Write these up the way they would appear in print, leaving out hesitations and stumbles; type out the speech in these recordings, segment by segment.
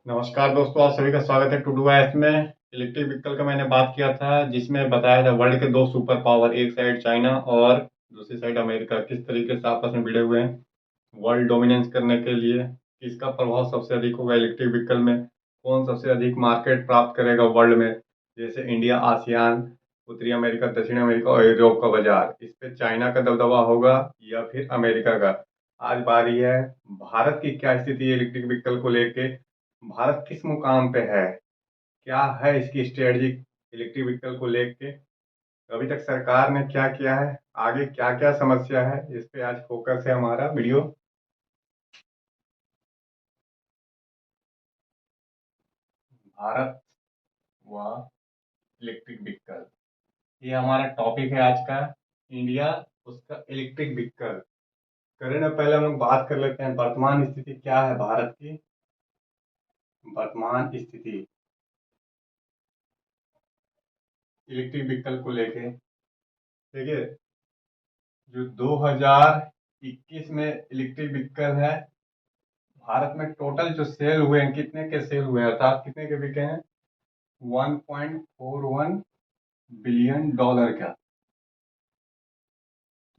नमस्कार दोस्तों, आप सभी का स्वागत है टू डू एस में। इलेक्ट्रिक व्हीकल का मैंने बात किया था, जिसमें बताया था वर्ल्ड के दो सुपर पावर, एक साइड चाइना और दूसरी साइड अमेरिका, किस तरीके से आपस में भिड़े हुए हैं वर्ल्ड डोमिनेंस करने के लिए। किसका प्रभाव सबसे अधिक होगा इलेक्ट्रिक व्हीकल में, कौन सबसे अधिक मार्केट प्राप्त करेगा वर्ल्ड में, जैसे इंडिया, आसियान, उत्तरी अमेरिका, दक्षिण अमेरिका और यूरोप का बाजार। इस पे चाइना का दबदबा होगा या फिर अमेरिका का। आज बारी है भारत की, क्या स्थिति है इलेक्ट्रिक व्हीकल को लेके, भारत किस मुकाम पे है, क्या है इसकी स्ट्रेटजी इलेक्ट्रिक व्हीकल को लेके, अभी तक सरकार ने क्या किया है, आगे क्या क्या समस्या है, इस पे आज फोकस है हमारा वीडियो। भारत व इलेक्ट्रिक व्हीकल, ये हमारा टॉपिक है आज का। इंडिया, उसका इलेक्ट्रिक व्हीकल। करें ना, पहले हम लोग बात कर लेते हैं वर्तमान स्थिति क्या है भारत की। वर्तमान स्थिति इलेक्ट्रिक व्हीकल को लेके, देखिए, जो 2021 में इलेक्ट्रिक व्हीकल है, भारत में टोटल जो सेल हुए हैं, कितने के सेल हुए हैं, अर्थात कितने के बिके हैं, 1.41 बिलियन डॉलर का।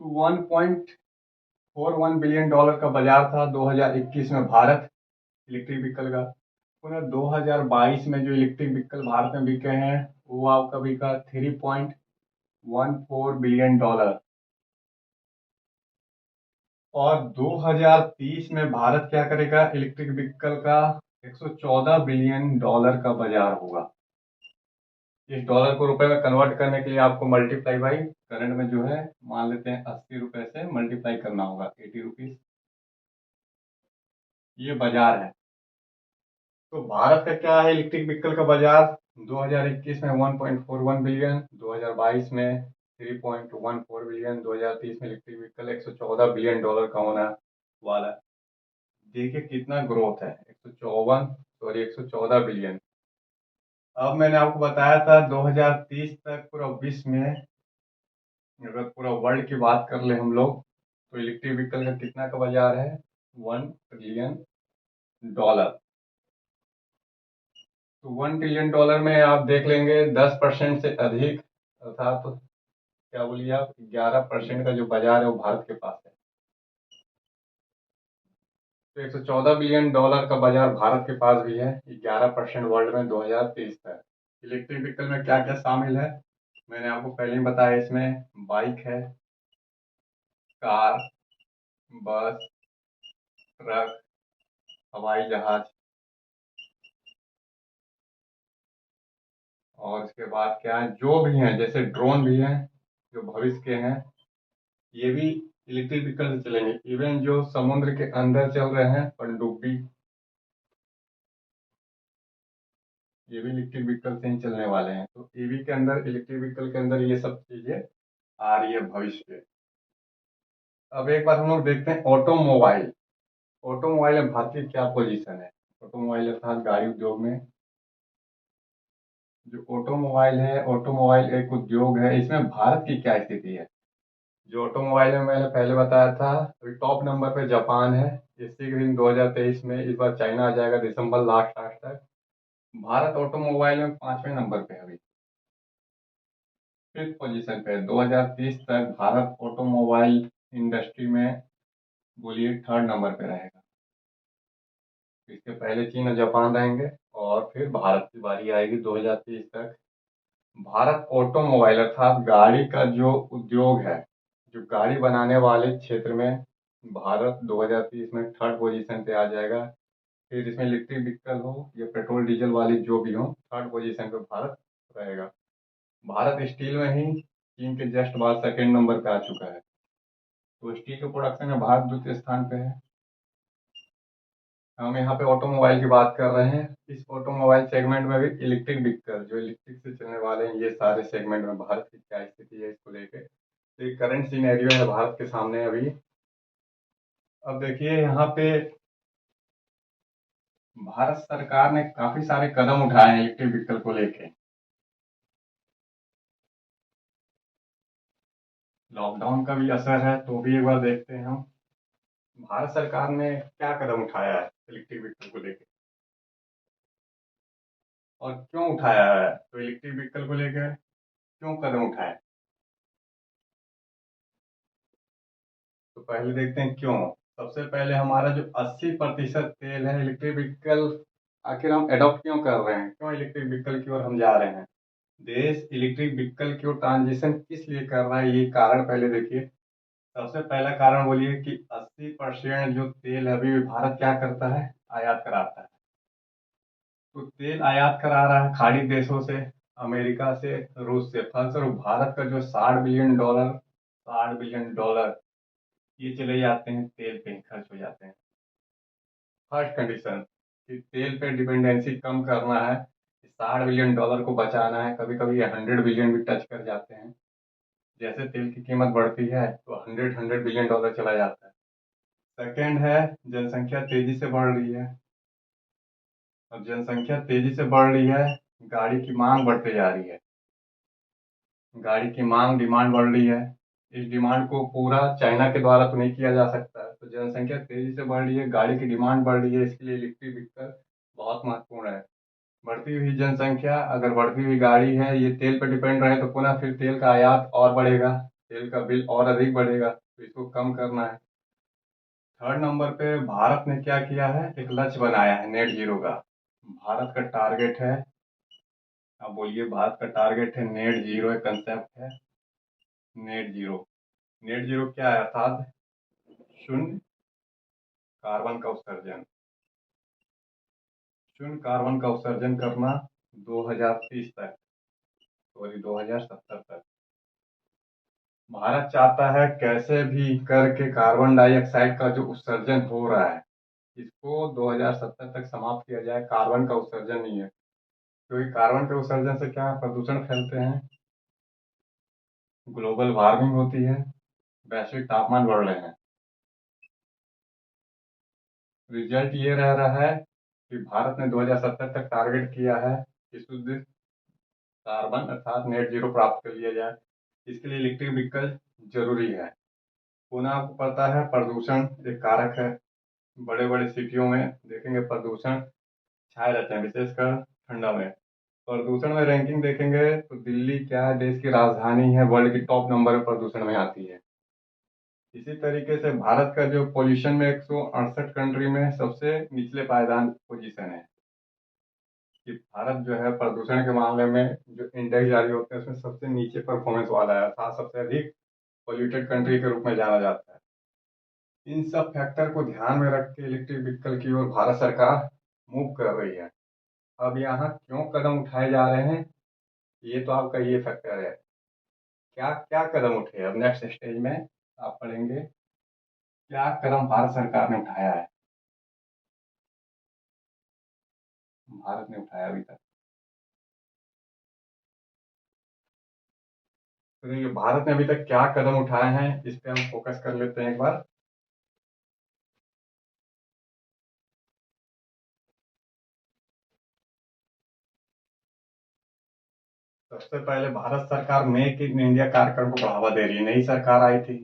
तो 1.41 बिलियन डॉलर का बाजार था 2021 में भारत इलेक्ट्रिक व्हीकल का। पुनः 2022 में जो इलेक्ट्रिक व्हीकल भारत में बिके हैं, वो आपका बिका 3.14 बिलियन डॉलर। और 2030 में भारत क्या करेगा, इलेक्ट्रिक व्हीकल का 114 बिलियन डॉलर का बाजार होगा। इस डॉलर को रुपए में कन्वर्ट करने के लिए आपको मल्टीप्लाई बाई करंट में जो है, मान लेते हैं 80 रुपए से मल्टीप्लाई करना होगा, 80 रुपीज। ये बाजार है। तो भारत का क्या है इलेक्ट्रिक व्हीकल का बाजार, 2021 में 1.41 बिलियन, 2022 में 3.14 बिलियन, 2030 में इलेक्ट्रिक व्हीकल 114 बिलियन डॉलर का होना वाला है। देखिए कितना ग्रोथ है, 154 सॉरी 114 बिलियन। अब मैंने आपको बताया था 2030 तक पूरा विश्व में, अगर पूरा वर्ल्ड की बात कर ले हम लोग, तो इलेक्ट्रिक व्हीकल का कितना का बाजार है, 1 ट्रिलियन डॉलर। तो 1 ट्रिलियन डॉलर में आप देख लेंगे 10% से अधिक, अर्थात क्या बोलिए आप, 11% का जो बाजार है वो भारत के पास है। तो 114 बिलियन डॉलर का बाजार भारत के पास भी है, 11% वर्ल्ड में 2030 तक। इलेक्ट्रिक व्हीकल में क्या क्या शामिल है, मैंने आपको पहले ही बताया। इसमें बाइक है, कार, बस, ट्रक, हवाई जहाज, और इसके बाद क्या है, जो भी हैं जैसे ड्रोन भी हैं, जो भविष्य के हैं, ये भी इलेक्ट्रिक व्हीकल से चलेंगे। इवन जो समुद्र के अंदर चल रहे हैं पनडुब्बी, ये भी इलेक्ट्रिक व्हीकल से ही चलने वाले हैं। तो ईवी के अंदर, इलेक्ट्रिक व्हीकल के अंदर ये सब चीजें आ रही है भविष्य में। अब एक बार हम लोग देखते हैं ऑटोमोबाइल। ऑटोमोबाइल में भारत की क्या पोजीशन है। ऑटोमोबाइल अर्थात गाड़ी उद्योग में, जो ऑटोमोबाइल है, ऑटोमोबाइल एक उद्योग है, इसमें भारत की क्या स्थिति है। जो ऑटोमोबाइल में मैंने पहले बताया था, अभी टॉप नंबर पे जापान है। इसी के दिन 2023 में इस बार चाइना आ जाएगा दिसंबर लास्ट लास्ट तक। भारत ऑटोमोबाइल में 5वें नंबर पे है अभी, 5th पोजीशन पे है। 2030 तक भारत ऑटोमोबाइल इंडस्ट्री में, बोलिए, 3rd नंबर पे रहेगा। इसके पहले चीन और जापान रहेंगे, और फिर भारत की बारी आएगी 2030 तक। भारत ऑटोमोबाइल अर्थात गाड़ी का जो उद्योग है, जो गाड़ी बनाने वाले क्षेत्र में, भारत 2030 में 3rd पोजीशन पे आ जाएगा। फिर इसमें इलेक्ट्रिक व्हीकल हो या पेट्रोल डीजल वाली जो भी हो, 3rd पोजीशन पे भारत रहेगा। भारत स्टील में ही चीन के जस्ट बाद 2nd नंबर पे आ चुका है। तो स्टील के प्रोडक्शन में भारत द्वितीय स्थान पे है। हम यहाँ पे ऑटोमोबाइल की बात कर रहे हैं। इस ऑटोमोबाइल सेगमेंट में भी इलेक्ट्रिक व्हीकल, जो इलेक्ट्रिक से चलने वाले हैं, ये सारे सेगमेंट में भारत की क्या स्थिति है इसको लेके। तो ये करंट सिनेरियो है भारत के सामने अभी। अब देखिए यहाँ पे भारत सरकार ने काफी सारे कदम उठाए हैं इलेक्ट्रिक व्हीकल को लेके। लॉकडाउन का भी असर है, तो भी एक बार देखते हैं हम भारत सरकार ने क्या कदम उठाया है इलेक्ट्रिक व्हीकल को लेके। और क्यों उठाया है, तो इलेक्ट्रिक व्हीकल को लेकर क्यों कदम उठाए, तो पहले देखते हैं क्यों। सबसे पहले हमारा जो 80% तेल है इलेक्ट्रिक व्हीकल, आखिर हम एडॉप्ट क्यों कर रहे हैं, क्यों इलेक्ट्रिक व्हीकल की ओर हम जा रहे हैं। देश इलेक्ट्रिक व्हीकल की ओर ट्रांजिशन किस लिए कर रहा है, ये कारण पहले देखिए। सबसे पहला कारण बोलिए कि 80% जो तेल है अभी भी भारत क्या करता है, आयात कराता है। तो तेल आयात करा रहा है खाड़ी देशों से, अमेरिका से, रूस से। फलस्वरूप भारत का जो $60 बिलियन ये चले जाते हैं तेल पे ही खर्च हो जाते हैं। फर्स्ट कंडीशन कि तेल पे डिपेंडेंसी कम करना है, $60 बिलियन को बचाना है। कभी कभी ये 100 बिलियन भी टच कर जाते हैं। जैसे तेल की कीमत बढ़ती है तो 100 बिलियन डॉलर चला जाता है। सेकेंड है, जनसंख्या तेजी से बढ़ रही है। अब जनसंख्या तेजी से बढ़ रही है, गाड़ी की मांग बढ़ते जा रही है। गाड़ी की मांग, डिमांड बढ़ रही है। इस डिमांड को पूरा चाइना के द्वारा तो नहीं किया जा सकता है, तो जनसंख्या तेजी से बढ़ रही है, गाड़ी की डिमांड बढ़ रही है, इसके लिए इलेक्ट्रिक व्हीकल बहुत महत्वपूर्ण है। बढ़ती हुई जनसंख्या, अगर बढ़ती हुई गाड़ी है, ये तेल पर डिपेंड रहे तो पुनः फिर तेल का आयात और बढ़ेगा, तेल का बिल और अधिक बढ़ेगा, तो इसको कम करना है। थर्ड नंबर पे भारत ने क्या किया है, एक लक्ष्य बनाया है नेट जीरो का। भारत का टारगेट है, अब बोलिए, भारत का टारगेट है नेट जीरो, एक कंसेप्ट है नेट जीरो। नेट जीरो क्या है, अर्थात शून्य कार्बन का उत्सर्जन। शून्य कार्बन का उत्सर्जन करना 2030 तक, सॉरी 2070 तक। भारत चाहता है कैसे भी करके कार्बन डाइऑक्साइड का जो उत्सर्जन हो रहा है इसको 2070 तक समाप्त किया जाए। कार्बन का उत्सर्जन नहीं है, क्योंकि कार्बन के उत्सर्जन से क्या प्रदूषण फैलते हैं, ग्लोबल वार्मिंग होती है, वैश्विक तापमान बढ़ रहे हैं। रिजल्ट ये रह रहा है कि भारत ने 2070 तक टारगेट किया है कि शुद्ध कार्बन अर्थात नेट जीरो प्राप्त कर लिया जाए। इसके लिए इलेक्ट्रिक व्हीकल जरूरी है। पुनः आपको पता है प्रदूषण एक कारक है। बड़े बड़े सिटियों में देखेंगे प्रदूषण छाए रहते हैं, विशेषकर ठंडा में। प्रदूषण में रैंकिंग देखेंगे तो दिल्ली क्या है, देश की राजधानी है, वर्ल्ड की टॉप नंबर पर प्रदूषण में आती है। इसी तरीके से भारत का जो पोल्यूशन में 168 कंट्री में सबसे निचले पायदान पोजीशन है। कि भारत जो है प्रदूषण के मामले में जो इंडेक्स जारी होते हैं उसमें सबसे नीचे परफॉर्मेंस वाला है, अर्थात सबसे अधिक पोल्यूटेड कंट्री के रूप में जाना जाता है। इन सब फैक्टर को ध्यान में रख के इलेक्ट्रिक व्हीकल की ओर भारत सरकार मूव कर रही है। अब यहाँ क्यों कदम उठाए जा रहे हैं, ये तो आपका ये फैक्टर है। क्या क्या कदम उठे, अब नेक्स्ट स्टेज में आप पढ़ेंगे क्या कदम भारत सरकार ने उठाया है, भारत ने उठाया अभी तक। तो ये भारत ने अभी तक क्या कदम उठाए हैं इस पे हम फोकस कर लेते हैं एक बार। सबसे पहले भारत सरकार मेक इन इंडिया कार्यक्रम को बढ़ावा दे रही है। नई सरकार आई थी,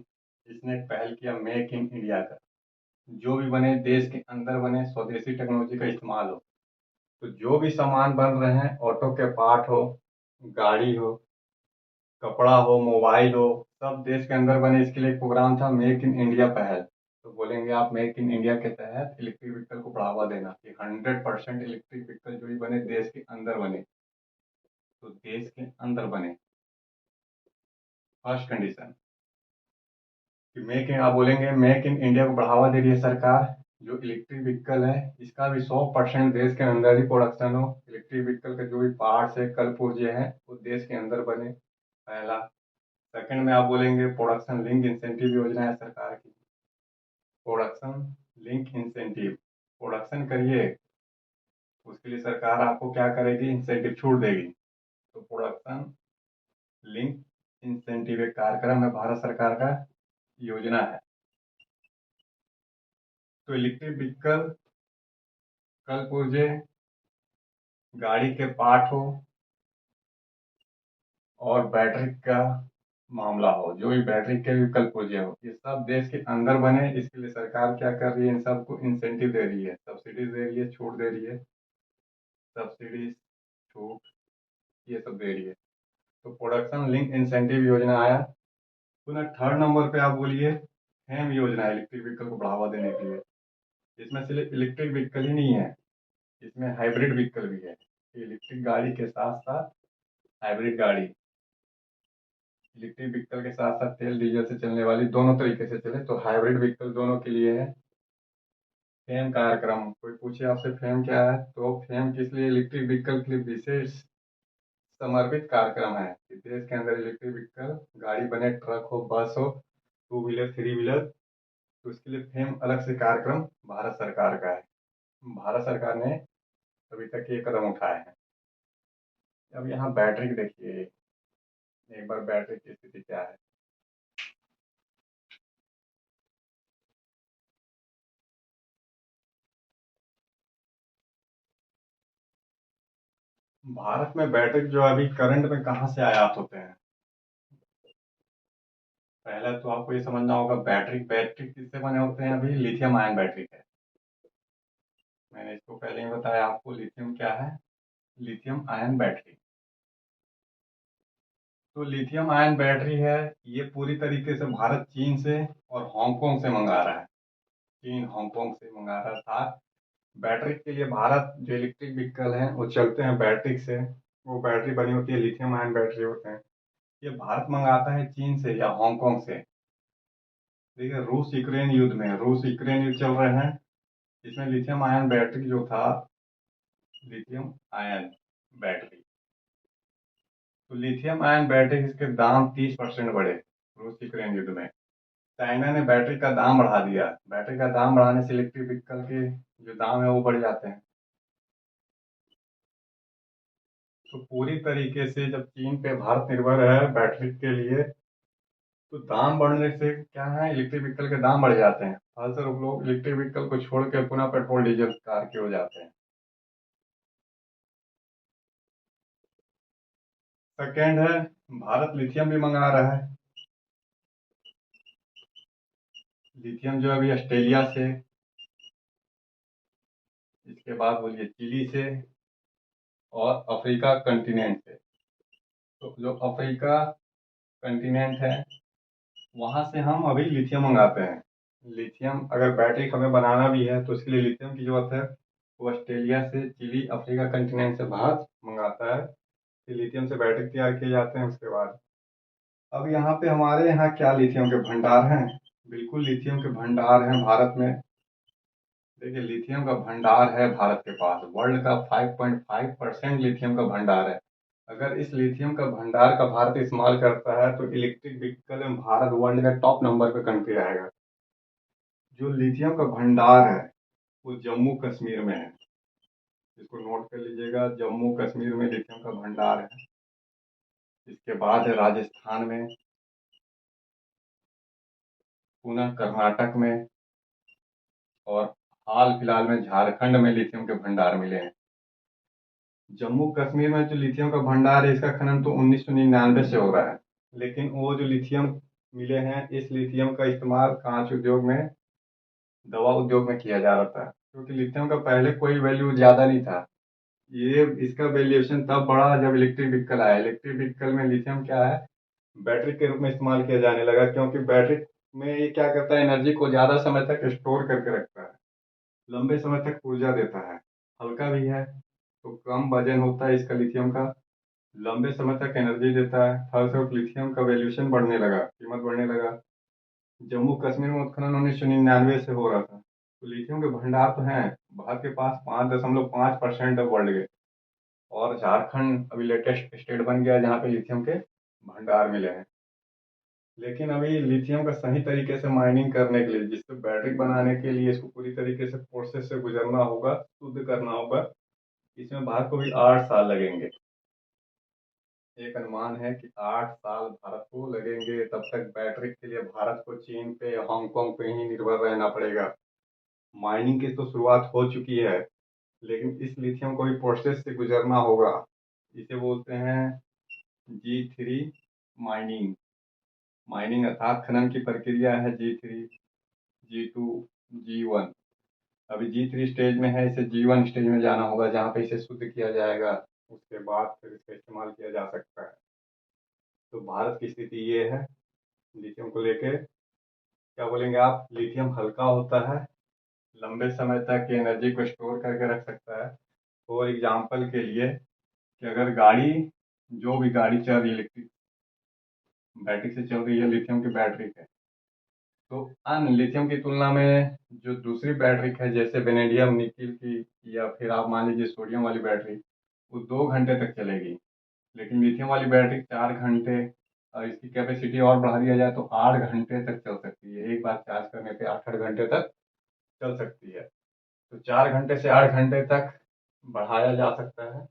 इसने एक पहल किया मेक इन इंडिया का। जो भी बने देश के अंदर बने, स्वदेशी टेक्नोलॉजी का इस्तेमाल हो। तो जो भी सामान बन रहे हैं, ऑटो के पार्ट हो, गाड़ी हो, कपड़ा हो, मोबाइल हो, सब देश के अंदर बने। इसके लिए एक प्रोग्राम था मेक इन इंडिया पहल। तो बोलेंगे आप मेक इन इंडिया के तहत इलेक्ट्रिक व्हीकल को बढ़ावा देना कि 100% इलेक्ट्रिक व्हीकल जो भी बने देश के अंदर बने, तो देश के अंदर बने। फर्स्ट कंडीशन कि मेक इन, आप बोलेंगे मेक इन इंडिया को बढ़ावा दे रही है सरकार, जो इलेक्ट्रिक व्हीकल है इसका भी 100% देश के अंदर ही प्रोडक्शन हो। इलेक्ट्रिक व्हीकल के जो भी पार्ट्स है, कल पुर्जे हैं, वो देश के अंदर बने, पहला। सेकंड में आप बोलेंगे प्रोडक्शन लिंक इंसेंटिव योजना है सरकार की। प्रोडक्शन लिंक इंसेंटिव, प्रोडक्शन करिए उसके लिए सरकार आपको क्या करेगी, इंसेंटिव छूट देगी। तो प्रोडक्शन लिंक इंसेंटिव एक कार्यक्रम है भारत सरकार का, योजना है। तो इलेक्ट्रिक व्हीकल, कल पुर्जे, गाड़ी के पार्ट हो और बैटरी का मामला हो, जो भी बैटरी के विकल्प पुर्जे हो, ये सब देश के अंदर बने। इसके लिए सरकार क्या कर रही है, इन सबको इंसेंटिव दे रही है, सब्सिडीज दे रही है, छूट दे रही है। सब्सिडीज छूट, ये सब दे रही है। तो प्रोडक्शन लिंक इंसेंटिव योजना आया। पुनः थर्ड नंबर पे आप बोलिए फेम योजना, इलेक्ट्रिक व्हीकल को बढ़ावा देने के लिए। इसमें सिर्फ इलेक्ट्रिक व्हीकल ही नहीं है, इसमें हाइब्रिड व्हीकल भी है। इलेक्ट्रिक गाड़ी के साथ साथ हाइब्रिड गाड़ी, इलेक्ट्रिक व्हीकल के साथ साथ तेल डीजल से चलने वाली, दोनों तरीके से चले, तो हाइब्रिड व्हीकल दोनों के लिए है। फेम कार्यक्रम, कोई पूछे आपसे फेम क्या है, तो फेम किस लिए, इलेक्ट्रिक व्हीकल के लिए विशेष समर्पित कार्यक्रम है कि देश के अंदर इलेक्ट्रिक व्हीकल गाड़ी बने, ट्रक हो, बस हो, टू व्हीलर, थ्री व्हीलर, तो उसके लिए फेम अलग से कार्यक्रम भारत सरकार का है। भारत सरकार ने अभी तक ये कदम उठाए हैं। अब यहाँ बैटरी देखिए, एक बार बैटरी की स्थिति क्या है। भारत में बैटरी जो अभी करंट में कहाँ से आयात होते हैं, पहले तो आपको ये समझना होगा बैटरी बैटरी किससे बने होते हैं। अभी लिथियम आयन बैटरी है, मैंने इसको पहले ही बताया आपको, लिथियम क्या है, लिथियम आयन बैटरी। तो लिथियम आयन बैटरी है, ये पूरी तरीके से भारत चीन से और हांगकांग से मंगा रहा है। चीन हांगकांग से मंगा रहा था बैटरी के लिए। भारत जो इलेक्ट्रिक व्हीकल हैं वो चलते हैं बैटरी से, वो बैटरी बनी होती है, लिथियम आयन बैटरी होते हैं। ये भारत मंगाता है चीन से या हांगकांग से। देखिए रूस यूक्रेन युद्ध में, रूस यूक्रेन युद्ध चल रहे हैं, इसमें लिथियम आयन बैटरी जो था, लिथियम आयन बैटरी, तो लिथियम आयन बैटरी इसके दाम 30% बढ़े रूस यूक्रेन युद्ध में। चाइना ने बैटरी का दाम बढ़ा दिया, बैटरी का दाम बढ़ाने से इलेक्ट्रिक व्हीकल के जो दाम है वो बढ़ जाते हैं। तो पूरी तरीके से जब चीन पे भारत निर्भर है बैटरी के लिए, तो दाम बढ़ने से क्या है, इलेक्ट्रिक व्हीकल के दाम बढ़ जाते हैं, फलस्वरूप लोग इलेक्ट्रिक व्हीकल को छोड़ के पुनः पेट्रोल डीजल कार के हो जाते हैं। सेकेंड है, भारत लिथियम भी मंगा रहा है। लिथियम जो अभी ऑस्ट्रेलिया से, इसके बाद बोलिए चिली से और अफ्रीका कंटिनेंट से। तो जो अफ्रीका कंटिनेंट है वहां से हम अभी लिथियम मंगाते हैं। लिथियम अगर बैटरी हमें बनाना भी है तो उसके लिए लिथियम की जरूरत है, वो ऑस्ट्रेलिया से, चिली, अफ्रीका कंटिनेंट से भारत मंगाता है। फिर लिथियम से बैटरी तैयार किए जाते हैं उसके बाद। अब यहाँ पे हमारे यहाँ क्या लिथियम के भंडार हैं, बिल्कुल लिथियम के भंडार हैं भारत में। देखिए लिथियम का भंडार है भारत के पास, वर्ल्ड का 5.5% लिथियम का भंडार है। अगर इस लिथियम का भंडार का भारत इस्तेमाल करता है तो इलेक्ट्रिक व्हीकल में भारत वर्ल्ड का टॉप नंबर पे कंट्री आएगा। जो लिथियम का भंडार है वो जम्मू कश्मीर में है, इसको नोट कर लीजिएगा, जम्मू कश्मीर में लिथियम का भंडार है। इसके बाद है राजस्थान में, पुनः कर्नाटक में, और हाल फिलहाल में झारखंड में लिथियम के भंडार मिले हैं। जम्मू कश्मीर में जो लिथियम का भंडार है इसका खनन तो 1999 से हो रहा है, लेकिन वो जो लिथियम मिले हैं, इस लिथियम का इस्तेमाल कांच उद्योग में, दवा उद्योग में किया जा रहा था, क्योंकि लिथियम का पहले कोई वैल्यू ज़्यादा नहीं था। ये इसका वैल्यूएशन तब बढ़ा जब इलेक्ट्रिक व्हीकल आया। इलेक्ट्रिक व्हीकल में लिथियम क्या है, बैटरी के रूप में इस्तेमाल किया जाने लगा, क्योंकि बैटरी में ये क्या करता है, एनर्जी को ज़्यादा समय तक स्टोर करके रखता है, लंबे समय तक ऊर्जा देता है, हल्का भी है, तो कम वजन होता है इसका लिथियम का, लंबे समय तक एनर्जी देता है, फलस्वरूप लिथियम का वैल्यूएशन बढ़ने लगा, कीमत बढ़ने लगा। जम्मू कश्मीर में उत्खनन 1999 से हो रहा था। तो लिथियम के भंडार तो हैं भारत के पास, 5.5% है वर्ल्ड के। और झारखंड अभी लेटेस्ट स्टेट बन गया जहाँ पे लिथियम के भंडार मिले हैं। लेकिन अभी लिथियम का सही तरीके से माइनिंग करने के लिए, जिससे बैटरी बनाने के लिए इसको पूरी तरीके से प्रोसेस से गुजरना होगा, शुद्ध करना होगा, इसमें भारत को भी 8 साल लगेंगे। एक अनुमान है कि 8 साल भारत को लगेंगे, तब तक बैटरी के लिए भारत को चीन पे, हांगकांग पे ही निर्भर रहना पड़ेगा। माइनिंग की तो शुरुआत हो चुकी है, लेकिन इस लिथियम को भी प्रोसेस से गुजरना होगा। इसे बोलते हैं G3 माइनिंग। माइनिंग अर्थात खनन की प्रक्रिया है G3, G2, G1। अभी G3 स्टेज में है, इसे G1 स्टेज में जाना होगा, जहाँ पे इसे शुद्ध किया जाएगा। उसके बाद फिर इसका इस्तेमाल किया जा सकता है। तो भारत की स्थिति ये है लिथियम को लेके। क्या बोलेंगे आप? लिथियम हल्का होता है, लंबे समय तक एनर्जी को स्टोर करके रख सकता है। फॉर एग्जाम्पल के लिए कि अगर गाड़ी, जो भी गाड़ी चल रही है इलेक्ट्रिक बैटरी से चल रही है, लिथियम की बैटरी है, तो अन्य लिथियम की तुलना में जो दूसरी बैटरी है जैसे वेनेडियम निकिल की, या फिर आप मान लीजिए सोडियम वाली बैटरी, वो 2 घंटे तक चलेगी। लेकिन लिथियम वाली बैटरी 4 घंटे, और इसकी कैपेसिटी और बढ़ा दिया जाए तो 8 घंटे तक चल सकती है। एक बार चार्ज करने पे 8 घंटे तक चल सकती है। तो 4 घंटे से 8 घंटे तक बढ़ाया जा सकता है।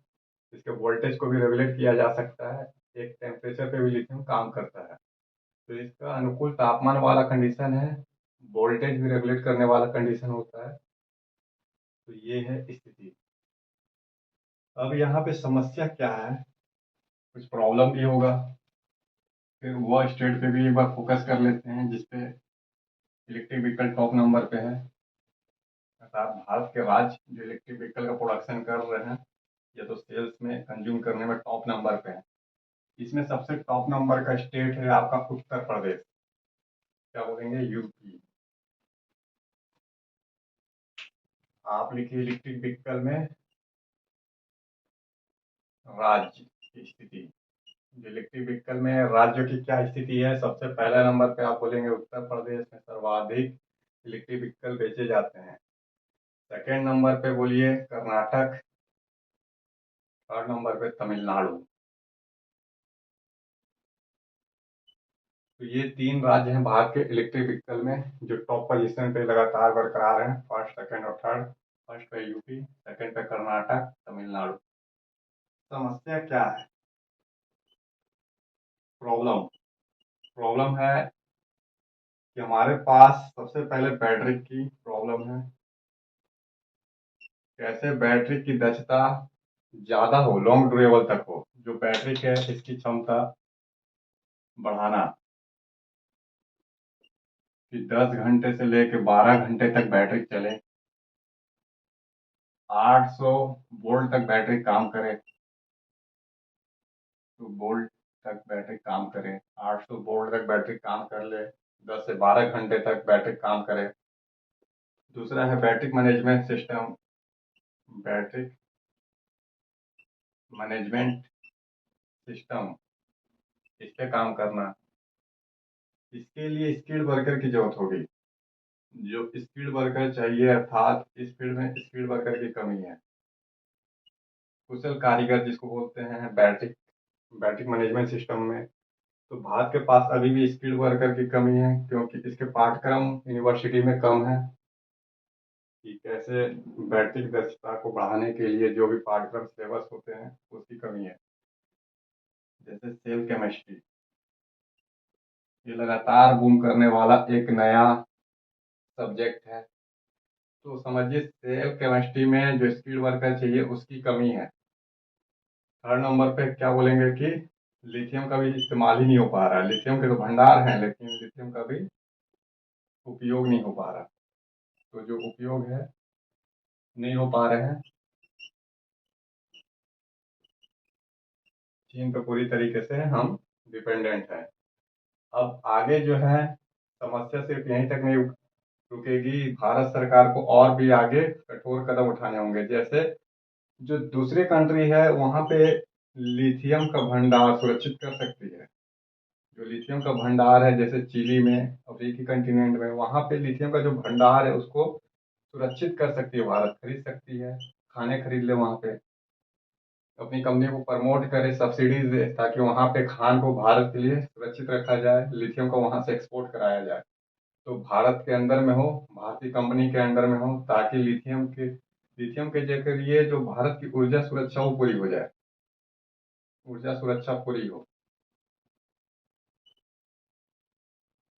इसके वोल्टेज को भी रेगुलेट किया जा सकता है। एक टेम्परेचर पे भी लिथियम काम करता है। तो इसका अनुकूल तापमान वाला कंडीशन है, वोल्टेज भी रेगुलेट करने वाला कंडीशन होता है। तो ये है स्थिति। अब यहाँ पे समस्या क्या है, कुछ प्रॉब्लम भी होगा, फिर वो स्टेट पे भी एक बार फोकस कर लेते हैं जिसपे इलेक्ट्रिक व्हीकल टॉप नंबर पे है। अर्थात भारत के राज्य जो इलेक्ट्रिक व्हीकल का प्रोडक्शन कर रहे हैं या तो सेल्स में कंज्यूम करने में टॉप नंबर पे है। इसमें सबसे टॉप नंबर का स्टेट है आपका उत्तर प्रदेश। क्या बोलेंगे? यूपी। आप लिखिए इलेक्ट्रिक व्हीकल में राज्य की स्थिति। जो इलेक्ट्रिक व्हीकल में राज्य की क्या स्थिति है, सबसे पहले नंबर पे आप बोलेंगे उत्तर प्रदेश में सर्वाधिक इलेक्ट्रिक व्हीकल बेचे जाते हैं। सेकेंड नंबर पे बोलिए कर्नाटक। थर्ड नंबर पे तमिलनाडु। तो ये 3 राज्य हैं भारत के इलेक्ट्रिक व्हीकल में जो टॉप पोजीशन पे लगातार बरकरार हैं, फर्स्ट, सेकेंड और थर्ड। फर्स्ट पे यूपी, सेकेंड पे कर्नाटक, तमिलनाडु। समस्या क्या है? प्रॉब्लम प्रॉब्लम है कि हमारे पास सबसे पहले बैटरी की प्रॉब्लम है। कैसे बैटरी की दक्षता ज़्यादा हो, लॉन्ग ड्यूरेबल तक हो। जो बैटरी है इसकी क्षमता बढ़ाना कि 10 घंटे से लेकर 12 घंटे तक बैटरी चले, 800 वोल्ट तक बैटरी काम करे। तो वोल्ट तक बैटरी काम करे, 800 वोल्ट तक बैटरी काम कर ले, 10 से 12 घंटे तक बैटरी काम करे। दूसरा है battery management system. Battery management system, इस पे काम करना। इसके लिए स्किल्ड वर्कर की जरूरत होगी। जो स्किल्ड वर्कर चाहिए, अर्थात इस फील्ड में स्किल्ड वर्कर की कमी है। कुशल कारीगर जिसको बोलते हैं बैटरी बैटरी मैनेजमेंट सिस्टम में, तो भारत के पास अभी भी स्किल्ड वर्कर की कमी है क्योंकि इसके पाठ्यक्रम यूनिवर्सिटी में कम है। कि कैसे बैटरी की दक्षता को बढ़ाने के लिए जो भी पाठ्यक्रम सिलेबस होते हैं उसकी कमी है। जैसे सेल केमिस्ट्री, ये लगातार बूम करने वाला एक नया सब्जेक्ट है। तो समझिए सेल केमिस्ट्री में जो स्किल्ड वर्कर चाहिए उसकी कमी है। थर्ड नंबर पे क्या बोलेंगे कि लिथियम का भी इस्तेमाल ही नहीं हो पा रहा है। लिथियम के तो भंडार हैं लेकिन लिथियम का भी उपयोग नहीं हो पा रहा। तो जो उपयोग है नहीं हो पा रहे हैं, चीन पे पूरी तरीके से हम डिपेंडेंट हैं। अब आगे जो है समस्या सिर्फ यहीं तक नहीं रुकेगी, भारत सरकार को और भी आगे कठोर कदम उठाने होंगे। जैसे जो दूसरी कंट्री है वहां पे लिथियम का भंडार सुरक्षित कर सकती है। जो लिथियम का भंडार है जैसे चिली में, अफ्रीकी कंटिनेंट में, वहां पे लिथियम का जो भंडार है उसको सुरक्षित कर सकती है। भारत खरीद सकती है, खाने खरीद ले वहां पे, अपनी कंपनी को प्रमोट करे, सब्सिडीज दे ताकि वहां पे खान को भारत के लिए सुरक्षित रखा जाए, लिथियम को वहां से एक्सपोर्ट कराया जाए। तो भारत के अंदर में हो, भारतीय कंपनी के अंडर में हो, ताकि लिथियम के जरिए जो भारत की ऊर्जा सुरक्षा वो पूरी हो जाए, ऊर्जा सुरक्षा पूरी हो।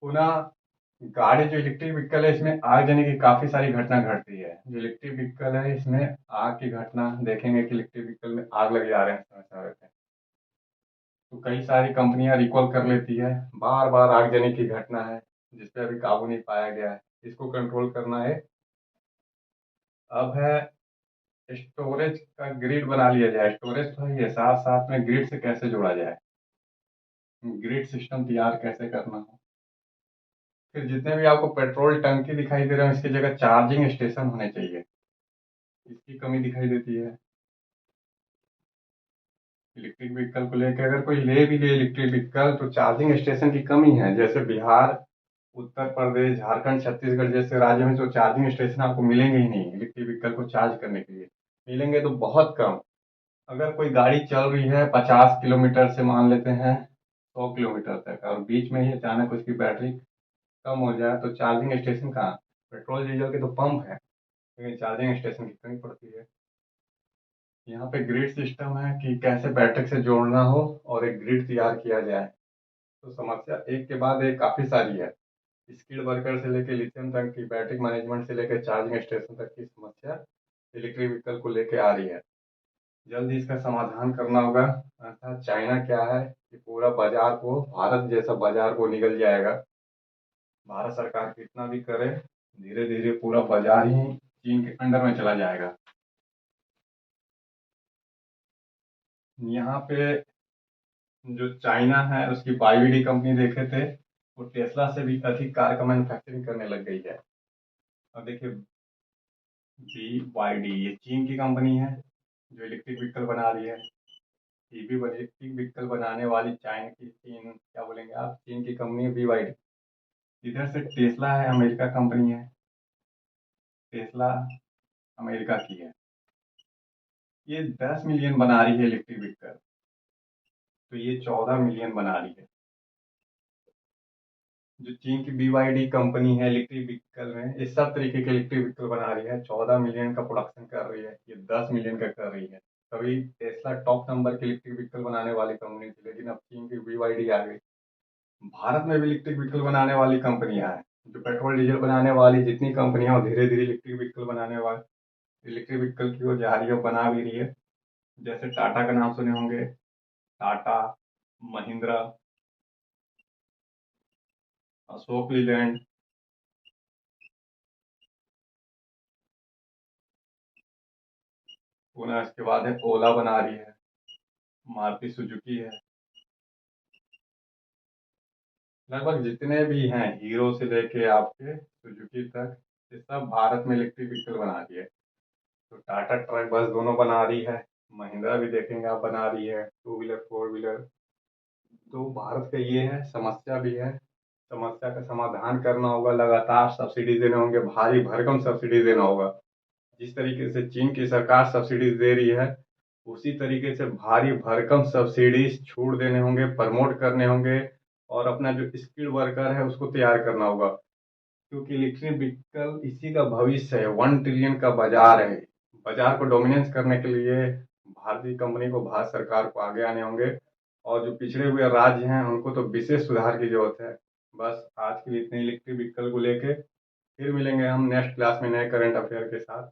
पुनः गाड़ी जो इलेक्ट्रिक व्हीकल है इसमें आगजनी की काफी सारी घटना घटती है। जो इलेक्ट्रिक व्हीकल है इसमें आग की घटना देखेंगे कि इलेक्ट्रिक व्हीकल में आग लग जा रहे हैं समय समय पे। तो कई सारी कंपनियां रिकॉल कर लेती है। बार बार आगजनी की घटना है जिस पे अभी काबू नहीं पाया गया है। इसको कंट्रोल करना है। अब है स्टोरेज का ग्रिड बना लिया जाए। स्टोरेज तो है, साथ साथ में ग्रिड से कैसे जोड़ा जाए, ग्रिड सिस्टम तैयार कैसे करना हो। फिर जितने भी आपको पेट्रोल टंकी दिखाई दे रहे हैं, इसकी जगह चार्जिंग स्टेशन होने चाहिए, इसकी कमी दिखाई देती है। इलेक्ट्रिक व्हीकल को लेकर अगर कोई ले भी ले इलेक्ट्रिक व्हीकल, तो चार्जिंग स्टेशन की कमी है। जैसे बिहार, उत्तर प्रदेश, झारखंड, छत्तीसगढ़ जैसे राज्य में जो चार्जिंग स्टेशन आपको मिलेंगे ही नहीं इलेक्ट्रिक व्हीकल को चार्ज करने के लिए, मिलेंगे तो बहुत कम। अगर कोई गाड़ी चल रही है 50 किलोमीटर से, मान लेते हैं 100 किलोमीटर तक, और बीच में ही अचानक उसकी बैटरी कम हो जाए, तो चार्जिंग स्टेशन कहाँ, पेट्रोल डीजल के तो पंप है, लेकिन चार्जिंग स्टेशन की कमी पड़ती है। यहाँ पे ग्रिड सिस्टम है कि कैसे बैटरी से जोड़ना हो और एक ग्रिड तैयार किया जाए। तो समस्या एक के बाद एक काफ़ी सारी है। स्किल्ड वर्कर से लेकर लिथियम तक की, बैटरी मैनेजमेंट से लेकर चार्जिंग स्टेशन तक की समस्या इलेक्ट्रिक व्हीकल को लेकर आ रही है। जल्द ही इसका समाधान करना होगा, अर्थात चाइना क्या है कि पूरा बाजार को, भारत जैसा बाजार को निगल जाएगा। भारत सरकार कितना भी करे, धीरे धीरे पूरा बाजार ही चीन के अंडर में चला जाएगा। यहाँ पे जो चाइना है उसकी बाईडी कंपनी देखे थे, वो टेस्ला से भी अधिक कार का मैन्युफैक्चरिंग करने लग गई है। अब देखिए, BYD ये चीन की कंपनी है जो इलेक्ट्रिक व्हीकल बना रही है। ईवी इलेक्ट्रिक व्हीकल बनाने वाली चाइना की, चीन क्या बोलेंगे आप, चीन की कंपनी है BYD। इधर से टेस्ला है, अमेरिका कंपनी है, टेस्ला अमेरिका की है। ये 10 मिलियन बना रही है इलेक्ट्रिक व्हीकल, तो ये 14 मिलियन बना रही है। जो चीन की BYD कंपनी है इलेक्ट्रिक व्हीकल में, इस सब तरीके के इलेक्ट्रिक व्हीकल बना रही है, 14 मिलियन का प्रोडक्शन कर रही है, ये 10 मिलियन का कर रही है। तभी टेस्ला टॉप नंबर की इलेक्ट्रिक व्हीकल बनाने वाली कंपनी थी, लेकिन अब चीन की BYD आ गई। भारत में भी इलेक्ट्रिक व्हीकल बनाने वाली कंपनियां हैं, जो पेट्रोल डीजल बनाने वाली जितनी कंपनियां, धीरे धीरे इलेक्ट्रिक व्हीकल बनाने वाली, इलेक्ट्रिक व्हीकल की वो जा रही है, बना भी रही है। जैसे टाटा का नाम सुने होंगे, टाटा, महिंद्रा, अशोक लीलैंड, पुनः इसके बाद है ओला बना रही है, मारुति सुजुकी है। लगभग जितने भी हैं, हीरो से लेके आपके सुजुकी तक, ये सब भारत में इलेक्ट्रिक व्हीकल बना रही है। तो टाटा ट्रक बस दोनों बना रही है, महिंद्रा भी देखेंगे आप बना रही है, टू व्हीलर फोर व्हीलर। तो भारत का ये है, समस्या भी है। समस्या का समाधान करना होगा, लगातार सब्सिडी देने होंगे, भारी भरकम सब्सिडी देना होगा। जिस तरीके से चीन की सरकार सब्सिडीज दे रही है, उसी तरीके से भारी भरकम सब्सिडीज छूट देने होंगे, प्रमोट करने होंगे, और अपना जो स्किल्ड वर्कर है उसको तैयार करना होगा। क्योंकि इलेक्ट्रिक व्हीकल इसी का भविष्य है, 1 ट्रिलियन का बाजार है। बाजार को डोमिनेंस करने के लिए भारतीय कंपनी को, भारत सरकार को आगे आने होंगे, और जो पिछड़े हुए राज्य हैं उनको तो विशेष सुधार की जरूरत है। बस आज के लिए इतने इलेक्ट्रिक व्हीकल को लेके, फिर मिलेंगे हम नेक्स्ट क्लास में नए करंट अफेयर के साथ।